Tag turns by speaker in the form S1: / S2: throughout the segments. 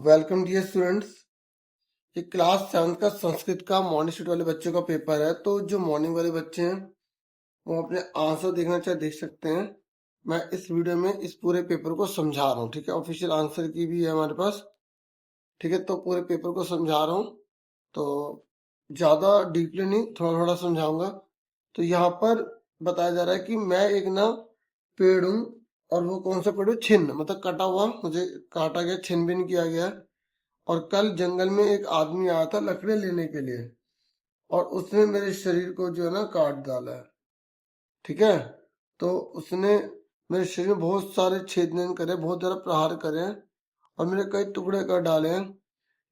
S1: Welcome dear students. ये class 7 का संस्कृत का मॉर्निंग शिफ्ट वाले बच्चों का पेपर है। तो जो मॉर्निंग वाले बच्चे हैं वो अपने आंसर देखना चाहे देख सकते हैं। मैं इस वीडियो में इस पूरे पेपर को समझा रहा हूँ, ठीक है। ऑफिशियल आंसर की भी है हमारे पास, ठीक है। तो पूरे पेपर को समझा रहा हूँ, तो ज़्यादा डीपली नहीं, थोड़ा थोड़ा समझाऊंगा। तो यहाँ पर बताया जा रहा है कि मैं एक ना पेड़ हूँ, और वो कौन सा पेड़ है? छिन्न, मतलब कटा हुआ, मुझे काटा गया, छिन्न भिन्न किया गया है। और कल जंगल में एक आदमी आया था लकड़ी लेने के लिए, और उसने मेरे शरीर को जो है ना काट डाला है, ठीक है। तो उसने मेरे शरीर में बहुत सारे छेदन करे, बहुत ज्यादा प्रहार करे हैं, और मेरे कई टुकड़े कर डाले हैं,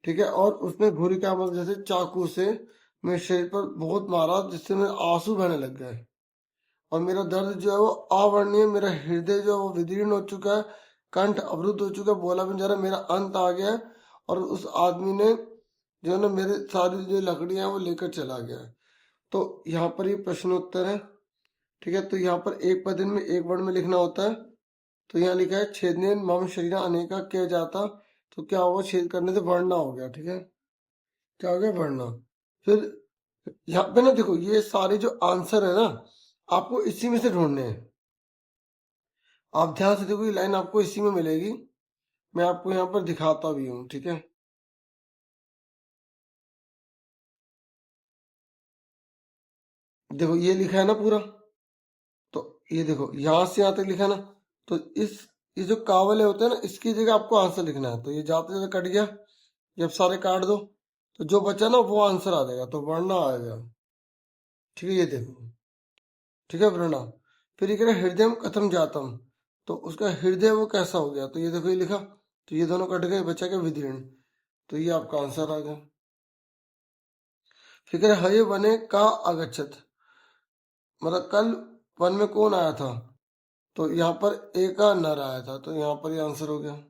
S1: ठीक है। और उसने घुरी का मतलब जैसे चाकू से मेरे शरीर पर बहुत मारा, जिससे मेरे आंसू बहने लग गए। और मेरा दर्द जो है वो अवर्णनीय, मेरा हृदय जो है वो विदीर्ण हो चुका है, कंठ अवरुद्ध हो चुका है, बोला भी नहीं जा रहा, मेरा अंत आ गया है। और उस आदमी ने जो है ना मेरे सारी जो लकड़ियां हैं वो लेकर चला गया है। तो यहाँ पर ये प्रश्न उत्तर है, ठीक है। तो यहाँ पर एक पद में एक वर्ड में लिखना होता है। तो यहाँ लिखा है छेदनेन मम शरीर अनेका किया जाता। तो क्या हुआ? छेद करने से वर्णना हो गया, ठीक है। क्या हो गया? वर्णना। फिर यहाँ पे ना देखो, ये सारे जो आंसर है ना, आपको इसी में से ढूंढने हैं। आप ध्यान से देखो, ये लाइन आपको इसी में मिलेगी। मैं आपको यहाँ पर दिखाता भी हूँ, ठीक है। देखो ये लिखा है ना पूरा, तो ये देखो यहाँ से यहाँ तक लिखा है ना। तो इस ये जो कावले होते हैं ना, इसकी जगह आपको आंसर लिखना है। तो ये जाते जाते कट गया, जब सारे काट दो तो जो बचा ना वो आंसर आ जाएगा, तो वरना आएगा, ठीक है। ये देखो, ठीक है, वरना। फिर ये कह रहा है हृदय कथम जातम, तो उसका हृदय वो कैसा हो गया? तो ये देखो, ये लिखा, तो ये दोनों कट गए, बचा क्या? विदीर्ण। तो ये आपका आंसर आ गया। फिर कह रहे हये वने का अगच्छत, मतलब कल वन में कौन आया था? तो यहाँ पर एक नर आया था, तो यहाँ पर ये आंसर हो गया,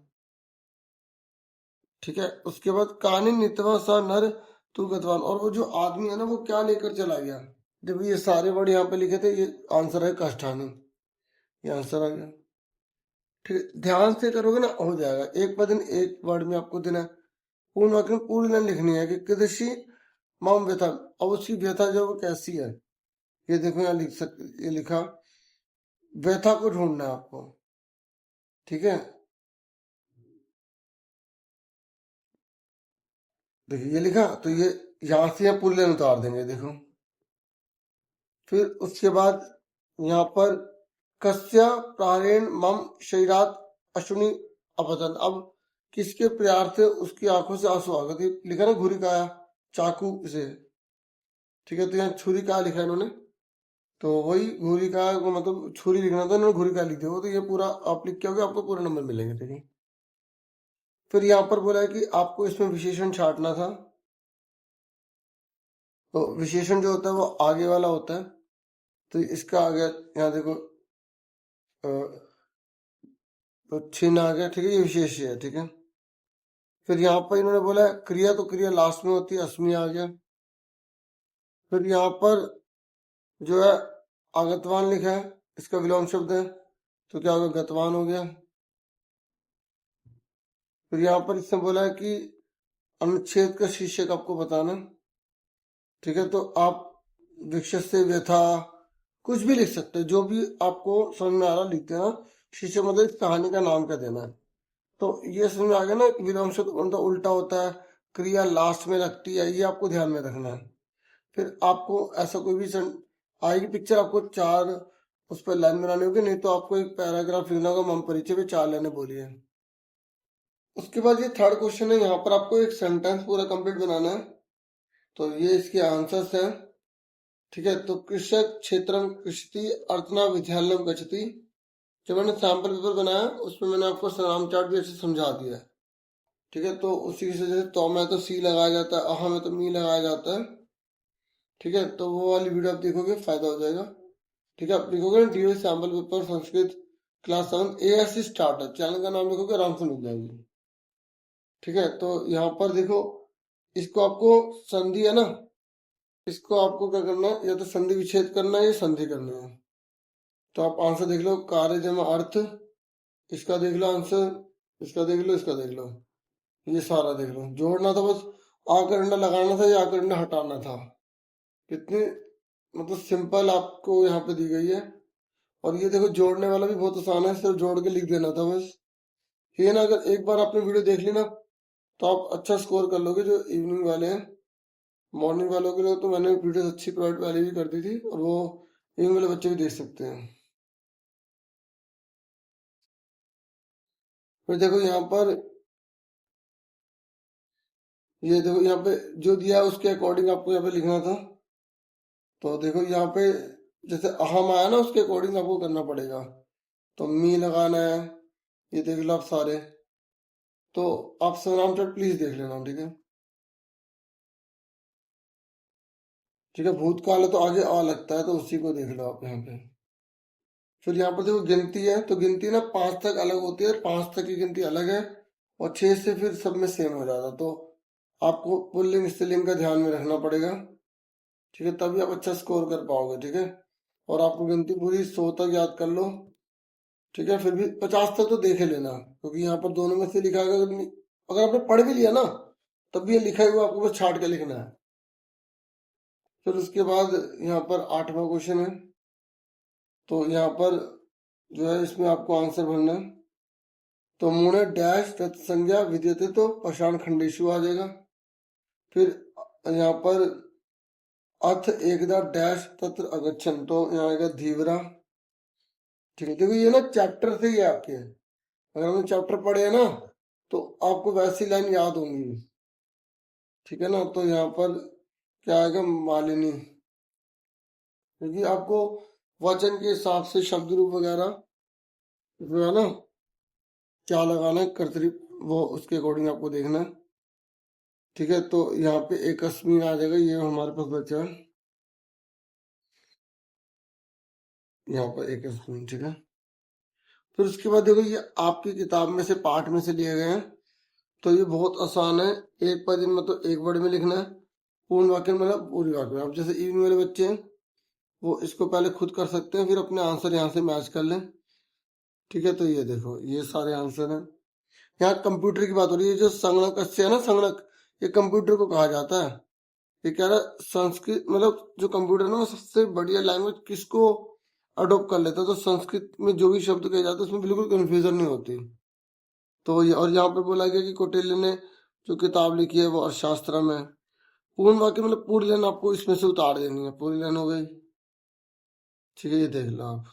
S1: ठीक है। उसके बाद कानी नितवा सा नर तू गतवान, और वो जो आदमी है ना वो क्या लेकर चला गया? देखो ये सारे वर्ड यहाँ पे लिखे थे, ये आंसर है काष्ठानी, ये आंसर आ गया, ठीक है। ध्यान से करोगे ना हो जाएगा। एक पद एक वर्ड में आपको देना है, पूर्ण वाक्य में पूरी लाइन लिखनी है कि कृषि मम व्यथा। अब उसकी व्यथा जो है वो कैसी है, ये देखो यहाँ लिख ये लिखा, व्यथा को ढूंढना है आपको, ठीक है। देखिए ये लिखा, तो ये यहाँ से यहाँ पूरी लाइन उतार देंगे, देखो। फिर उसके बाद यहाँ पर कस्या प्राणेन मम शरीरात अश्विनी अपतन। अब किसके प्यार से उसकी आंखों से आंसू आ गए? लिखा ना घुरी काया, चाकू से, ठीक है। तो यहाँ छुरी का लिखा है इन्होंने, तो वही घुरी का को मतलब छुरी लिखना था, इन्होंने घुरी का लिख दिया। तो ये पूरा आप लिख के आओगे, आपको पूरा नंबर मिलेंगे, ठीक है। फिर यहाँ पर बोला है कि आपको इसमें विशेषण छांटना था। तो विशेषण जो होता है वो आगे वाला होता है, तो इसका आ गया यहाँ देखो, अ, तो छिन्न आ गया, ठीक है। ये विशेष है, ठीक है। फिर यहाँ पर इन्होंने बोला है क्रिया, तो क्रिया लास्ट में होती है, अस्मि आ गया। फिर यहाँ पर जो है आगतवान लिखा है, इसका विलोम शब्द है, तो क्या होगा? गतवान हो गया। फिर यहाँ पर इसने बोला है कि अनुच्छेद का शीर्षक आपको बताना, ठीक है। तो आप वृक्ष से व्यथा कुछ भी लिख सकते हैं, जो भी आपको समझ में आ रहा लिख देना। शीर्षक मतलब इस कहानी का नाम क्या देना है। तो ये समझ में आ गया ना, विलोम शब्द मतलब उल्टा होता है, क्रिया लास्ट में लगती है, ये आपको ध्यान में रखना है। फिर आपको ऐसा कोई भी आएगी पिक्चर, आपको चार उस पर लाइन बनानी होगी, नहीं तो आपको एक पैराग्राफ लिखना होगा, मम परिचय में 4 लाइनें बोली है। उसके बाद ये थर्ड क्वेश्चन है, यहाँ पर आपको एक सेंटेंस पूरा कंप्लीट बनाना है। तो ये इसके आंसर्स हैं, ठीक है। तो कृषक क्षेत्र कृषति अर्थना विद्यालय गच्छति। जो मैंने सैंपल पेपर बनाया उसमें मैंने आपको नाम चार्ट भी अच्छे समझा दिया है, ठीक है। तो उसी से जैसे तो में तो सी लगाया जाता है, अहा में तो मी लगाया जाता है, ठीक है। तो वो वाली वीडियो आप देखोगे, फायदा हो जाएगा, ठीक है। आप लिखोगे ना D sample paper Sanskrit class 7 ASC starter, channel का नाम लिखोगे, आराम से मिल जाएगी, ठीक है। तो यहाँ पर देखो, इसको आपको संधि है ना, इसको आपको क्या करना है, या तो संधि विच्छेद करना है या संधि करना है। तो आप आंसर देख लो, कार्य जमा अर्थ, इसका देख लो आंसर, इसका देख लो, इसका देख लो, ये सारा देख लो, जोड़ना था बस, आकर अंडा लगाना था या आकर अंडा हटाना था। कितनी मतलब सिंपल आपको यहाँ पे दी गई है। और ये देखो जोड़ने वाला भी बहुत आसान है, सिर्फ जोड़ के लिख देना था बस। ये ना, अगर एक बार आपने वीडियो देख ली ना तो आप अच्छा स्कोर कर लोगे। जो इवनिंग वाले हैं, मॉर्निंग वालों के लिए तो मैंने वीडियोस अच्छी प्रोवाइड पहले भी कर दी थी, और वो इवनिंग वाले बच्चे भी देख सकते हैं। फिर देखो यहाँ पर, ये देखो यहाँ पे जो दिया है उसके अकॉर्डिंग आपको यहाँ पे लिखना था। तो देखो यहाँ पे जैसे अहम आया ना, उसके अकॉर्डिंग आपको करना पड़ेगा। तो मी लगाना है, ये देख लो आप सारे। तो आप सनाम चट प्लीज देख लेना, ठीक है। ठीक है, भूतकाल है तो आगे आ लगता है, तो उसी को देख लो आप यहाँ पे। फिर यहाँ पर देखो गिनती है, तो गिनती ना 5 तक अलग होती है, 5 तक की गिनती अलग है, और 6 से फिर सब में सेम हो जाता। तो आपको पुल्लिंग स्त्रीलिंग का ध्यान में रखना पड़ेगा, ठीक है, तभी आप अच्छा स्कोर कर पाओगे, ठीक है। और आपको गिनती पूरी 100 तक याद कर लो, ठीक है। फिर भी 50 तक तो देख ही लेना, क्योंकि यहाँ पर दोनों में से लिखा है। अगर आपने पढ़ भी लिया ना, तब भी ये लिखा हुआ आपको बस छाट के लिखना है। फिर उसके बाद यहाँ पर 8वां क्वेश्चन है। तो यहाँ पर जो है इसमें आपको आंसर भरना है। तो मुणे डैश तत्संज्ञा विद्यते, तो पाषाण खंडेशु आ जाएगा। फिर यहाँ पर अथ एकदा डैश तत्र अगच्छन, तो यहाँ आएगा धीवरा, ठीक है। देखो ये ना चैप्टर से ही है आपके, अगर हमने चैप्टर पढ़े हैं ना तो आपको वैसी लाइन याद होंगी, ठीक है ना। तो यहाँ पर क्या आएगा, मालिनी, क्योंकि आपको वचन के हिसाब से शब्द रूप वगैरह जो है ना क्या लगाना है, कर्तरी, वो उसके अकॉर्डिंग आपको देखना है, ठीक है। तो यहाँ पे एक अस्मिन आ जाएगा, ये हमारे पास बचा है, यहाँ पर एक अस्मिन, ठीक है। फिर उसके बाद देखो ये आपकी किताब में से पाठ में से लिए गए हैं, तो ये बहुत आसान है। एक पद में तो एक वर्ड में लिखना है, पूर्ण वाक्य में मतलब पूरी वाक्य में। अब जैसे इवन वाले बच्चे हैं वो इसको पहले खुद कर सकते हैं, फिर अपने आंसर यहाँ से मैच कर लें, ठीक है। तो ये देखो ये सारे आंसर हैं। यहाँ कंप्यूटर की बात हो रही है, जो संगणक है ना, संगणक, ये कंप्यूटर को कहा जाता है। ये कह रहा है संस्कृत, मतलब जो कंप्यूटर है ना वो सबसे बढ़िया लैंग्वेज किसको अडोप्ट कर लेता है। तो संस्कृत में जो भी शब्द कहे जाते हैं उसमें बिल्कुल कंफ्यूजन नहीं होती। तो ये, और यहाँ पे बोला गया कि कौटिल्य ने जो किताब लिखी है वो अर्थशास्त्र में। पूर्ण वाक्य मतलब पूरी लाइन आपको इसमें से उतार देनी है, पूरी लाइन हो गई, ठीक है। ये देख लो आप।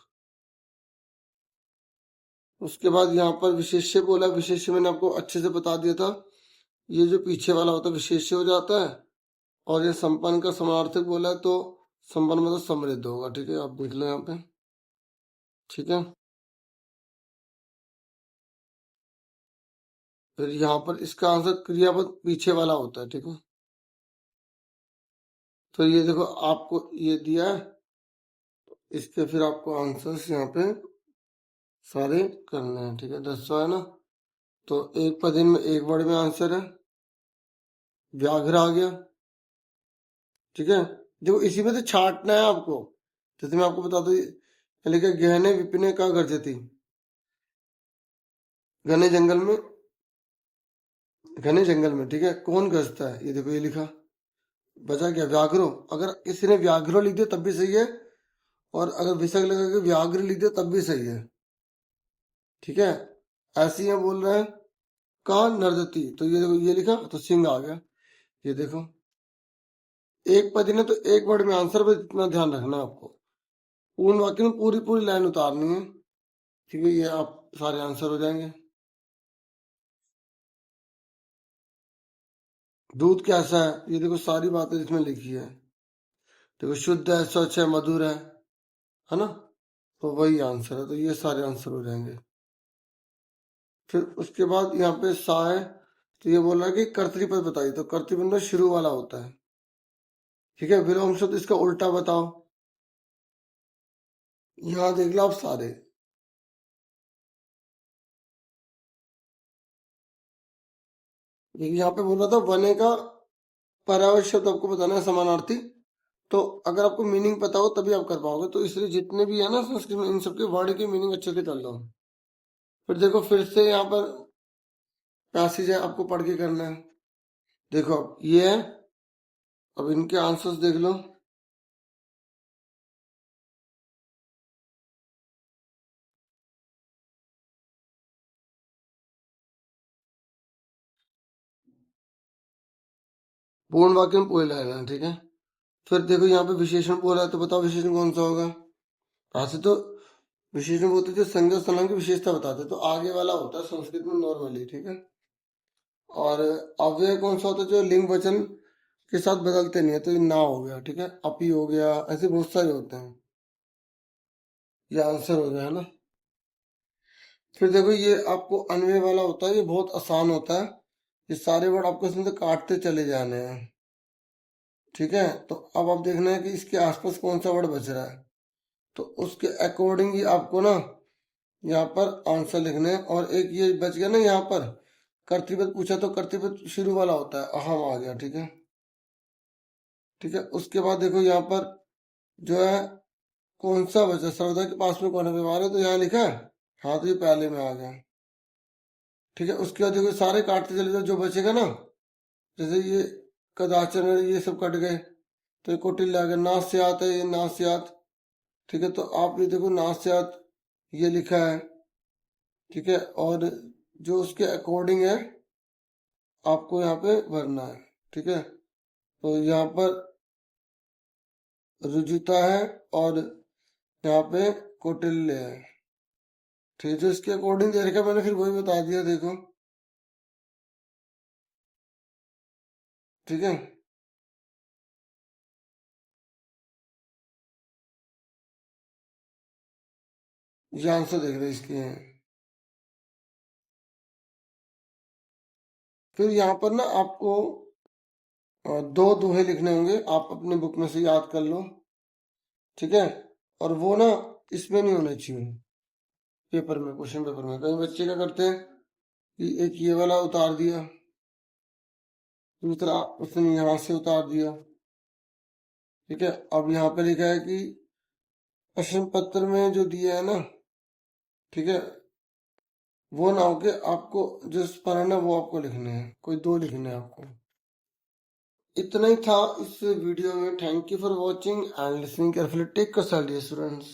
S1: उसके बाद यहाँ पर विशेष्य बोला, विशेष्य मैंने आपको अच्छे से बता दिया था। ये जो पीछे वाला होता है विशेष्य हो जाता है। और ये संपन्न का समानार्थक बोला है, तो संपन्न मतलब समृद्ध होगा, ठीक है। आप देख लो यहाँ पे, ठीक है। फिर यहाँ पर इसका आंसर क्रियापद पीछे वाला होता है, ठीक है। तो ये देखो आपको ये दिया है, इसके फिर आपको आंसर्स यहाँ पे सारे करने हैं, ठीक है। 10वां है ना, तो एक पदिन में एक वर्ड में आंसर है, व्याघ्र आ गया, ठीक है। देखो इसी में से छांटना है आपको। जैसे मैं आपको बता दूं, लिखा गहने विपिने का गर्जती, घने जंगल में, घने जंगल में, ठीक है, कौन गरजता है, ये देखो ये लिखा। बचा क्या, व्याघ्रो। अगर किसी ने व्याघ्रो लिख दिया तब भी सही है, और अगर विसर्ग लगा के व्याघ्र लिख दिया तब भी सही है, ठीक है। ऐसे ही बोल रहे हैं का नर्दती, तो ये देखो ये लिखा तो सिंह आ गया। ये देखो एक पद ने तो एक वर्ड में आंसर, पर इतना ध्यान रखना है आपको। पूर्ण वाक्य में पूरी पूरी लाइन उतारनी है, ठीक है। ये आप सारे आंसर हो जाएंगे। दूध कैसा है, ये देखो सारी बातें इसमें लिखी है। देखो शुद्ध है, स्वच्छ है, मधुर है ना। तो वही आंसर है, तो ये सारे आंसर हो जाएंगे। फिर उसके बाद यहाँ पे सा है, तो ये बोल रहा है कि कर्तृपद बताइए, तो कर्तृपद में शुरू वाला होता है, ठीक है। विलोम शब्द इसका उल्टा बताओ, यहाँ देख लो आप सारे। यहाँ पे बोल रहा था वने का परावर्त शब्द आपको बताना है, समानार्थी। तो अगर आपको मीनिंग पता हो तभी आप कर पाओगे, तो इसलिए जितने भी है ना संस्कृत में, इन सबके वर्ड की मीनिंग अच्छे से कर लो। फिर देखो फिर से यहाँ पर पैसेज है, आपको पढ़ के करना है। देखो ये है, अब इनके आंसर्स देख लो। पूर्ण वाक्य में पूरे लाइन है, ठीक है। फिर देखो यहाँ पे विशेषण बोला है, तो बताओ विशेषण कौन सा होगा। ऐसे तो विशेषण बोलते थे संज्ञा स्थलांग की विशेषता बताते, तो आगे वाला होता है संस्कृत में नॉर्मली, ठीक है। और अव्यय कौन सा होता है, जो लिंग वचन के साथ बदलते नहीं है, तो ये ना हो गया, ठीक है। अपी हो गया, ऐसे बहुत सारे होते हैं। ये आंसर हो गया है ना। फिर देखो ये आपको अन्वय वाला होता है, ये बहुत आसान होता है। ये सारे वर्ड आपको इसमें से काटते चले जाने हैं, ठीक है। तो अब आप देखना है कि इसके आसपास कौन सा वर्ड बच रहा है, तो उसके अकॉर्डिंग ही आपको ना यहाँ पर आंसर लिखने हैं। और एक ये बच गया ना यहाँ पर, कर्तृपद पूछा, तो कर्तृपद शुरू वाला होता है, अहम आ गया, ठीक है। ठीक है, उसके बाद देखो यहाँ पर जो है कौन सा बचा, सर्वदा के पास में कौन है, व्यवहार है, तो यहाँ लिखा है, हाँ, तो ये पहले में आ गया, ठीक है। उसके बाद देखो सारे काटते चले जाओ, जो बचेगा ना, जैसे ये कदाचन है, ये सब कट गए, तो ये कौटिल्य आ गया। नास्यात है, ये नास्यात, ठीक है। तो आप ये देखो नास्यात ये लिखा है, ठीक है। और जो उसके अकॉर्डिंग है आपको यहाँ पे भरना है, ठीक है। तो यहाँ पर रुजुता है और यहाँ पे कौटिल्य है, ठीक है। जो इसके अकॉर्डिंग दे रखा मैंने, फिर वही बता दिया, देखो, ठीक है। ये आंसर देख रहे इसके हैं। फिर यहाँ पर ना आपको दो दोहे लिखने होंगे, आप अपने बुक में से याद कर लो, ठीक है। और वो ना इसमें नहीं होने चाहिए, पेपर में, क्वेश्चन पेपर में। कई बच्चे क्या करते हैं कि एक ये वाला उतार दिया, दूसरा उसने यहाँ से उतार दिया, ठीक है। अब यहाँ पे लिखा है कि प्रश्न पत्र में जो दिया है ना, ठीक है, वो ना हो के आपको जो स्मरण है वो आपको लिखने हैं, कोई दो लिखने हैं आपको। इतना ही था इस वीडियो में। Thank you for watching and listening carefully. Take care students.